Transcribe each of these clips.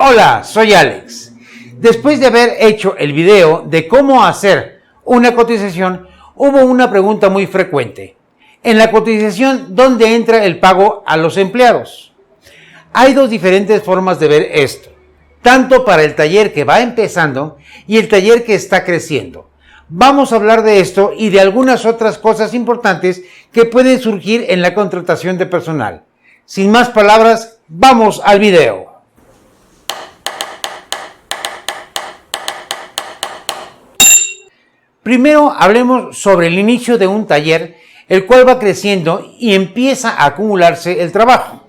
Hola, soy Alex. Después de haber hecho el video de cómo hacer una cotización, hubo una pregunta muy frecuente. En la cotización, ¿dónde entra el pago a los empleados? Hay dos diferentes formas de ver esto, tanto para el taller que va empezando y el taller que está creciendo. Vamos a hablar de esto y de algunas otras cosas importantes que pueden surgir en la contratación de personal. Sin más palabras, vamos al video. Primero hablemos sobre el inicio de un taller, el cual va creciendo y empieza a acumularse el trabajo.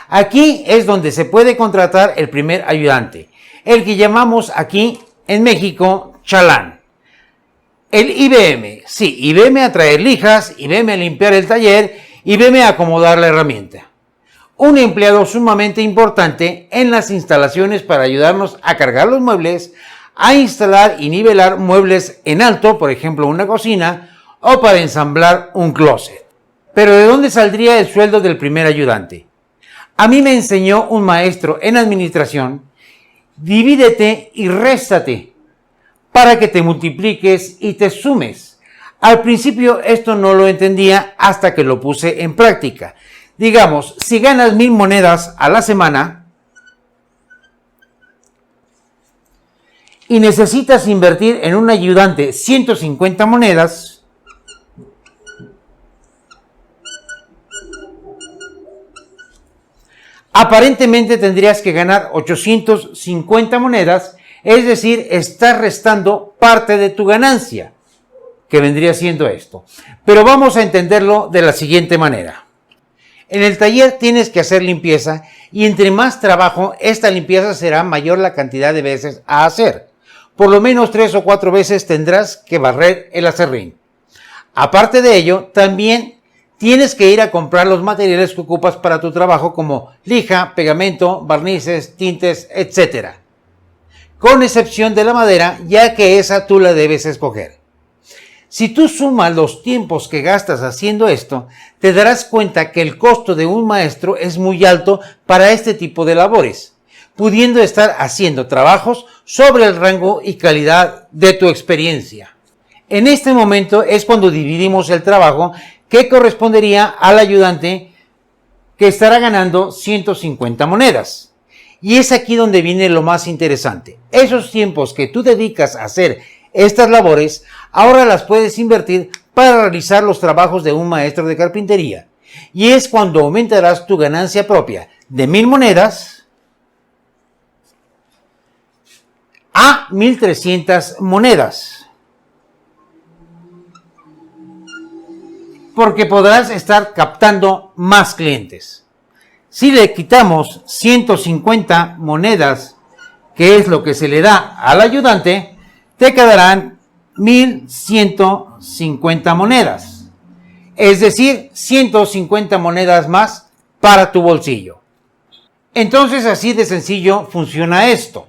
Aquí es donde se puede contratar el primer ayudante, el que llamamos aquí en México chalán. El IBM, sí, IBM a traer lijas, IBM a limpiar el taller, IBM a acomodar la herramienta. Un empleado sumamente importante en las instalaciones para ayudarnos a cargar los muebles, a instalar y nivelar muebles en alto, por ejemplo una cocina, o para ensamblar un closet. Pero ¿de dónde saldría el sueldo del primer ayudante? A mí me enseñó un maestro en administración: divídete y réstate para que te multipliques y te sumes. Al principio esto no lo entendía hasta que lo puse en práctica. Digamos, si ganas 1000 monedas a la semana y necesitas invertir en un ayudante 150 monedas, aparentemente tendrías que ganar 850 monedas, es decir, estás restando parte de tu ganancia, que vendría siendo esto. Pero vamos a entenderlo de la siguiente manera. En el taller tienes que hacer limpieza y entre más trabajo, esta limpieza será mayor la cantidad de veces a hacer. Por lo menos 3 o 4 veces tendrás que barrer el aserrín. Aparte de ello, también tienes que ir a comprar los materiales que ocupas para tu trabajo, como lija, pegamento, barnices, tintes, etc. Con excepción de la madera, ya que esa tú la debes escoger. Si tú sumas los tiempos que gastas haciendo esto, te darás cuenta que el costo de un maestro es muy alto para este tipo de labores, pudiendo estar haciendo trabajos sobre el rango y calidad de tu experiencia. En este momento es cuando dividimos el trabajo que correspondería al ayudante, que estará ganando 150 monedas. Y es aquí donde viene lo más interesante. Esos tiempos que tú dedicas a hacer estas labores, ahora las puedes invertir para realizar los trabajos de un maestro de carpintería. Y es cuando aumentarás tu ganancia propia de 1000 monedas a 1300 monedas. Porque podrás estar captando más clientes. Si le quitamos 150 monedas, que es lo que se le da al ayudante, te quedarán 1150 monedas. Es decir, 150 monedas más para tu bolsillo. Entonces, así de sencillo funciona esto.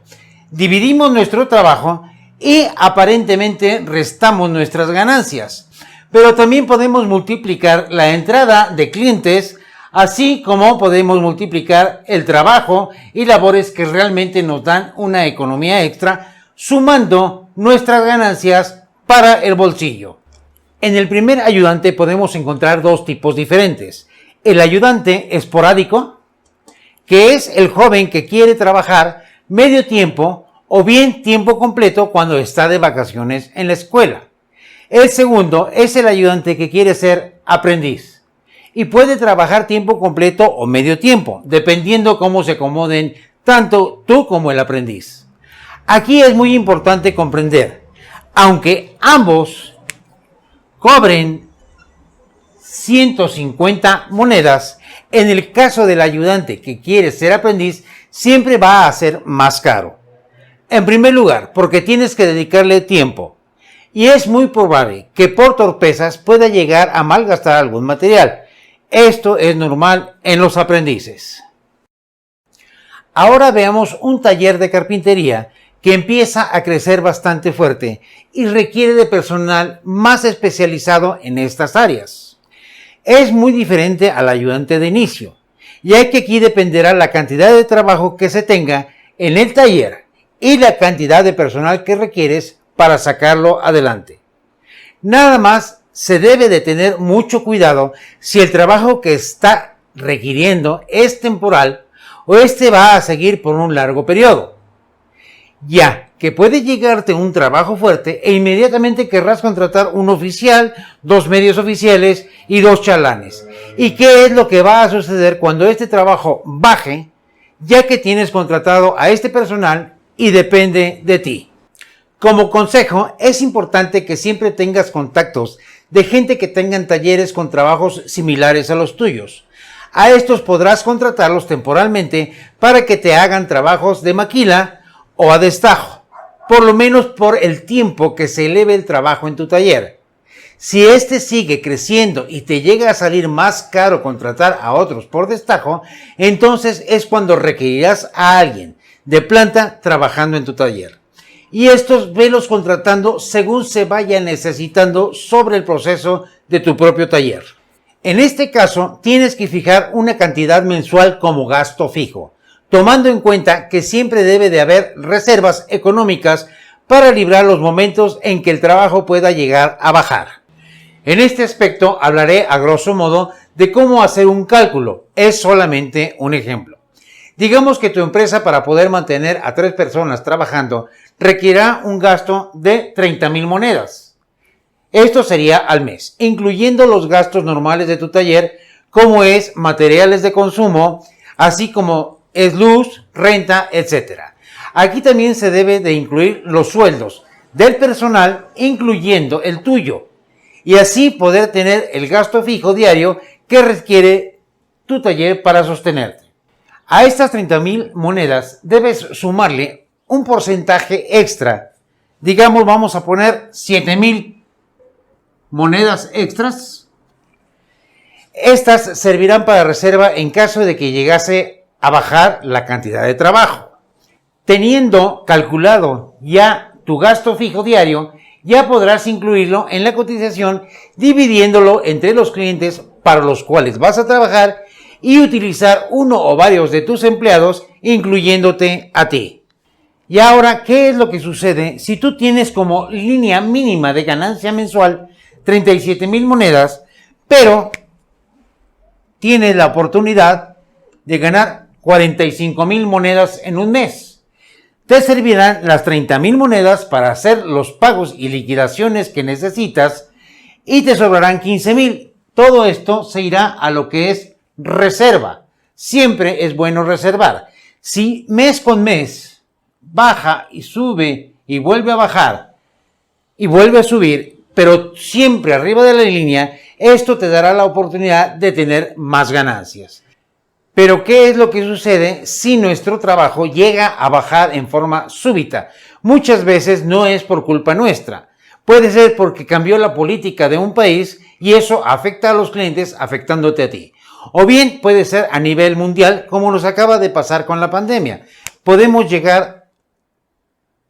Dividimos nuestro trabajo y aparentemente restamos nuestras ganancias. Pero también podemos multiplicar la entrada de clientes, así como podemos multiplicar el trabajo y labores que realmente nos dan una economía extra, sumando nuestras ganancias para el bolsillo. En el primer ayudante podemos encontrar dos tipos diferentes. El ayudante esporádico, que es el joven que quiere trabajar medio tiempo o bien tiempo completo cuando está de vacaciones en la escuela. El segundo es el ayudante que quiere ser aprendiz y puede trabajar tiempo completo o medio tiempo, dependiendo cómo se acomoden tanto tú como el aprendiz. Aquí es muy importante comprender, aunque ambos cobren 150 monedas, en el caso del ayudante que quiere ser aprendiz, siempre va a ser más caro. En primer lugar, porque tienes que dedicarle tiempo. Y es muy probable que por torpezas pueda llegar a malgastar algún material. Esto es normal en los aprendices. Ahora veamos un taller de carpintería que empieza a crecer bastante fuerte y requiere de personal más especializado en estas áreas. Es muy diferente al ayudante de inicio, ya que aquí dependerá la cantidad de trabajo que se tenga en el taller y la cantidad de personal que requieres para sacarlo adelante. Nada más se debe de tener mucho cuidado si el trabajo que está requiriendo es temporal o este va a seguir por un largo periodo, ya que puede llegarte un trabajo fuerte e inmediatamente querrás contratar un oficial, 2 medios oficiales y 2 chalanes. ¿Y qué es lo que va a suceder cuando este trabajo baje, ya que tienes contratado a este personal y depende de ti? Como consejo, es importante que siempre tengas contactos de gente que tengan talleres con trabajos similares a los tuyos. A estos podrás contratarlos temporalmente para que te hagan trabajos de maquila o a destajo, por lo menos por el tiempo que se eleve el trabajo en tu taller. Si este sigue creciendo y te llega a salir más caro contratar a otros por destajo, entonces es cuando requerirás a alguien de planta trabajando en tu taller. Y estos velos contratando según se vaya necesitando sobre el proceso de tu propio taller. En este caso, tienes que fijar una cantidad mensual como gasto fijo, tomando en cuenta que siempre debe de haber reservas económicas para librar los momentos en que el trabajo pueda llegar a bajar. En este aspecto hablaré a grosso modo de cómo hacer un cálculo. Es solamente un ejemplo. Digamos que tu empresa, para poder mantener a 3 personas trabajando, requerirá un gasto de 30,000 monedas. Esto sería al mes, incluyendo los gastos normales de tu taller, como es materiales de consumo, así como es luz, renta, etc. Aquí también se debe de incluir los sueldos del personal, incluyendo el tuyo, y así poder tener el gasto fijo diario que requiere tu taller para sostenerte. A estas 30,000 monedas debes sumarle un porcentaje extra. Digamos, vamos a poner 7,000 monedas extras. Estas servirán para reserva en caso de que llegase a bajar la cantidad de trabajo. Teniendo calculado ya tu gasto fijo diario, ya podrás incluirlo en la cotización, dividiéndolo entre los clientes para los cuales vas a trabajar y utilizar uno o varios de tus empleados, incluyéndote a ti. Y ahora, ¿qué es lo que sucede si tú tienes como línea mínima de ganancia mensual 37,000 monedas, pero tienes la oportunidad de ganar 45,000 monedas en un mes? Te servirán las 30,000 monedas para hacer los pagos y liquidaciones que necesitas y te sobrarán 15,000. Todo esto se irá a lo que es reserva. Siempre es bueno reservar. Si mes con mes baja y sube y vuelve a bajar y vuelve a subir, pero siempre arriba de la línea, esto te dará la oportunidad de tener más ganancias. Pero ¿qué es lo que sucede si nuestro trabajo llega a bajar en forma súbita? Muchas veces no es por culpa nuestra. Puede ser porque cambió la política de un país y eso afecta a los clientes, afectándote a ti. O bien puede ser a nivel mundial, como nos acaba de pasar con la pandemia. Podemos llegar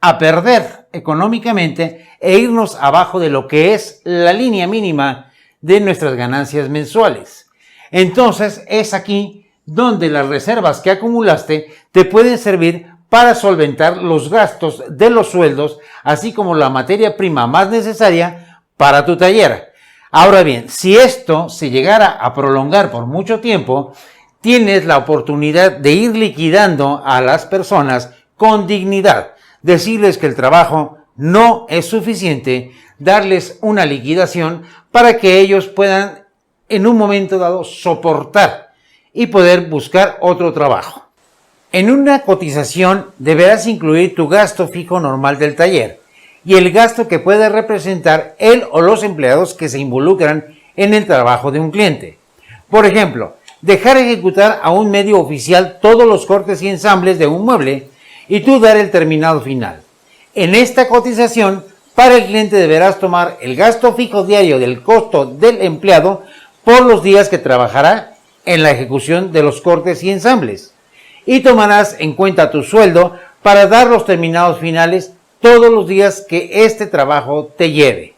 a perder económicamente e irnos abajo de lo que es la línea mínima de nuestras ganancias mensuales. Entonces es aquí donde las reservas que acumulaste te pueden servir para solventar los gastos de los sueldos, así como la materia prima más necesaria para tu taller. Ahora bien, si esto se llegara a prolongar por mucho tiempo, tienes la oportunidad de ir liquidando a las personas con dignidad, decirles que el trabajo no es suficiente, darles una liquidación para que ellos puedan en un momento dado soportar y poder buscar otro trabajo. En una cotización deberás incluir tu gasto fijo normal del taller y el gasto que puede representar él o los empleados que se involucran en el trabajo de un cliente. Por ejemplo, dejar ejecutar a un medio oficial todos los cortes y ensambles de un mueble y tú dar el terminado final. En esta cotización, para el cliente deberás tomar el gasto fijo diario del costo del empleado por los días que trabajará en la ejecución de los cortes y ensambles. Y tomarás en cuenta tu sueldo para dar los terminados finales todos los días que este trabajo te lleve.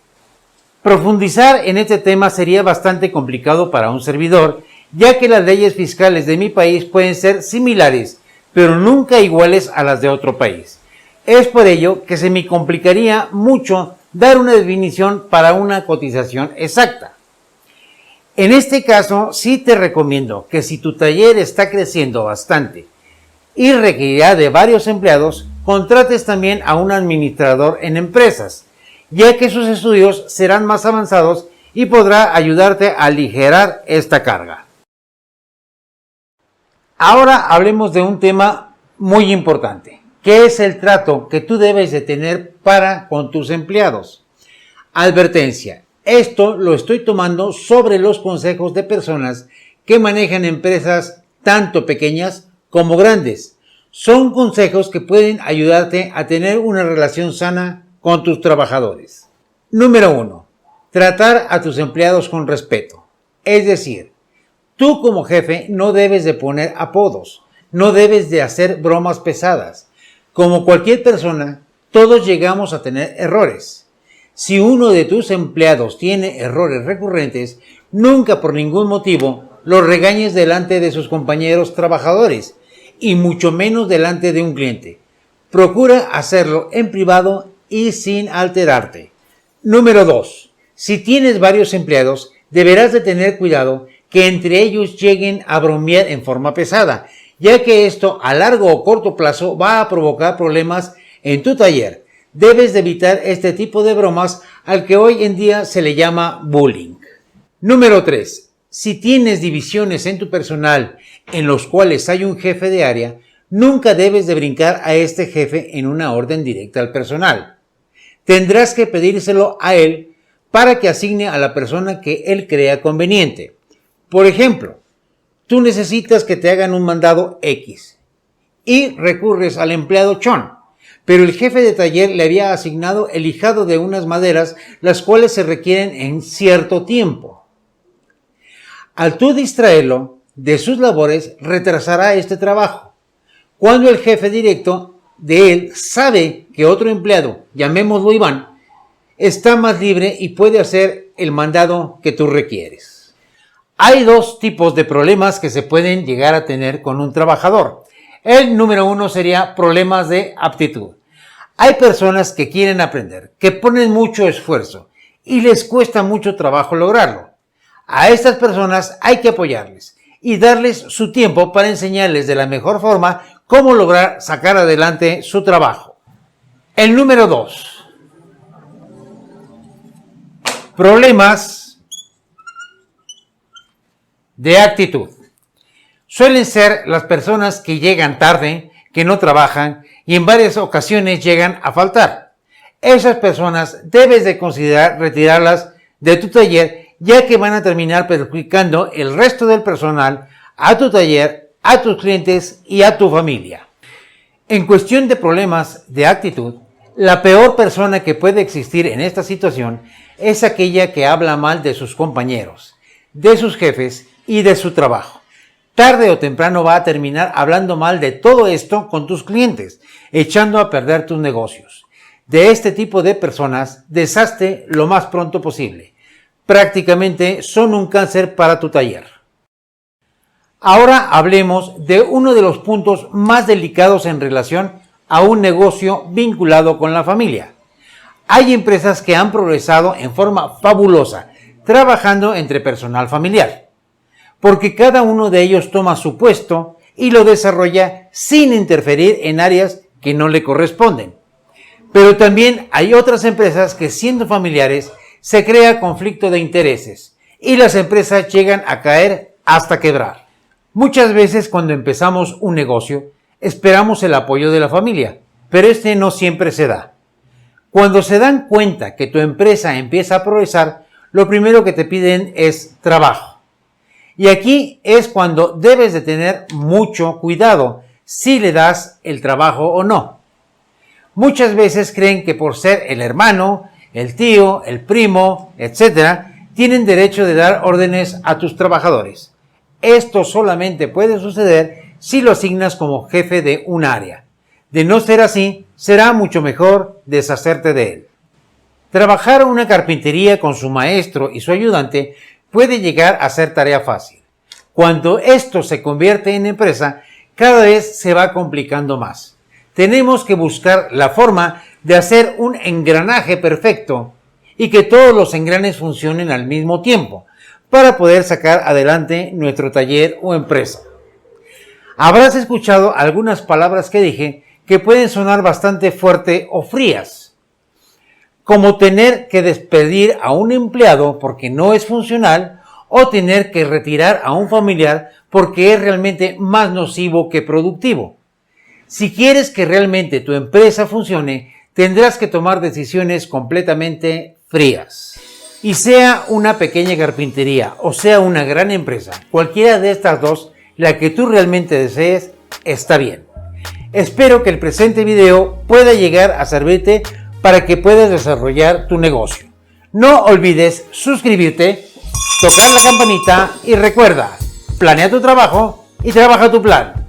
Profundizar en este tema sería bastante complicado para un servidor, ya que las leyes fiscales de mi país pueden ser similares, pero nunca iguales a las de otro país. Es por ello que se me complicaría mucho dar una definición para una cotización exacta. En este caso, sí te recomiendo que si tu taller está creciendo bastante y requerirá de varios empleados, contrates también a un administrador en empresas, ya que sus estudios serán más avanzados y podrá ayudarte a aligerar esta carga. Ahora hablemos de un tema muy importante, que es el trato que tú debes de tener para con tus empleados. Advertencia, esto lo estoy tomando sobre los consejos de personas que manejan empresas tanto pequeñas como grandes. Son consejos que pueden ayudarte a tener una relación sana con tus trabajadores. Número 1. Tratar a tus empleados con respeto. Es decir, tú como jefe no debes de poner apodos, no debes de hacer bromas pesadas. Como cualquier persona, todos llegamos a tener errores. Si uno de tus empleados tiene errores recurrentes, nunca por ningún motivo lo regañes delante de sus compañeros trabajadores y mucho menos delante de un cliente. Procura hacerlo en privado y sin alterarte. Número 2. Si tienes varios empleados, deberás de tener cuidado que entre ellos lleguen a bromear en forma pesada, ya que esto a largo o corto plazo va a provocar problemas en tu taller. Debes de evitar este tipo de bromas al que hoy en día se le llama bullying. Número 3. Si tienes divisiones en tu personal en los cuales hay un jefe de área, nunca debes de brincar a este jefe en una orden directa al personal. Tendrás que pedírselo a él para que asigne a la persona que él crea conveniente. Por ejemplo, tú necesitas que te hagan un mandado X y recurres al empleado Chon, pero el jefe de taller le había asignado el lijado de unas maderas las cuales se requieren en cierto tiempo. Al tú distraerlo de sus labores, retrasará este trabajo. Cuando el jefe directo de él sabe que otro empleado, llamémoslo Iván, está más libre y puede hacer el mandado que tú requieres. Hay dos tipos de problemas que se pueden llegar a tener con un trabajador. El número 1 sería problemas de aptitud. Hay personas que quieren aprender, que ponen mucho esfuerzo y les cuesta mucho trabajo lograrlo. A estas personas hay que apoyarles y darles su tiempo para enseñarles de la mejor forma cómo lograr sacar adelante su trabajo. El número 2. Problemas de actitud. Suelen ser las personas que llegan tarde, que no trabajan y en varias ocasiones llegan a faltar. Esas personas debes de considerar retirarlas de tu taller, ya que van a terminar perjudicando el resto del personal, a tu taller, a tus clientes y a tu familia. En cuestión de problemas de actitud, la peor persona que puede existir en esta situación es aquella que habla mal de sus compañeros, de sus jefes y de su trabajo. Tarde o temprano va a terminar hablando mal de todo esto con tus clientes, echando a perder tus negocios. De este tipo de personas, deshazte lo más pronto posible. Prácticamente son un cáncer para tu taller. Ahora hablemos de uno de los puntos más delicados en relación a un negocio vinculado con la familia. Hay empresas que han progresado en forma fabulosa, trabajando entre personal familiar, porque cada uno de ellos toma su puesto y lo desarrolla sin interferir en áreas que no le corresponden. Pero también hay otras empresas que, siendo familiares, se crea conflicto de intereses y las empresas llegan a caer hasta quebrar. Muchas veces cuando empezamos un negocio, esperamos el apoyo de la familia, pero este no siempre se da. Cuando se dan cuenta que tu empresa empieza a progresar, lo primero que te piden es trabajo. Y aquí es cuando debes de tener mucho cuidado si le das el trabajo o no. Muchas veces creen que por ser el hermano, el tío, el primo, etc., tienen derecho de dar órdenes a tus trabajadores. Esto solamente puede suceder si lo asignas como jefe de un área. De no ser así, será mucho mejor deshacerte de él. Trabajar una carpintería con su maestro y su ayudante puede llegar a ser tarea fácil. Cuando esto se convierte en empresa, cada vez se va complicando más. Tenemos que buscar la forma de hacer un engranaje perfecto y que todos los engranes funcionen al mismo tiempo para poder sacar adelante nuestro taller o empresa. Habrás escuchado algunas palabras que dije que pueden sonar bastante fuerte o frías, como tener que despedir a un empleado porque no es funcional o tener que retirar a un familiar porque es realmente más nocivo que productivo. Si quieres que realmente tu empresa funcione, tendrás que tomar decisiones completamente frías. Y sea una pequeña carpintería o sea una gran empresa, cualquiera de estas dos, la que tú realmente desees, está bien. Espero que el presente video pueda llegar a servirte para que puedas desarrollar tu negocio. No olvides suscribirte, tocar la campanita y recuerda, planea tu trabajo y trabaja tu plan.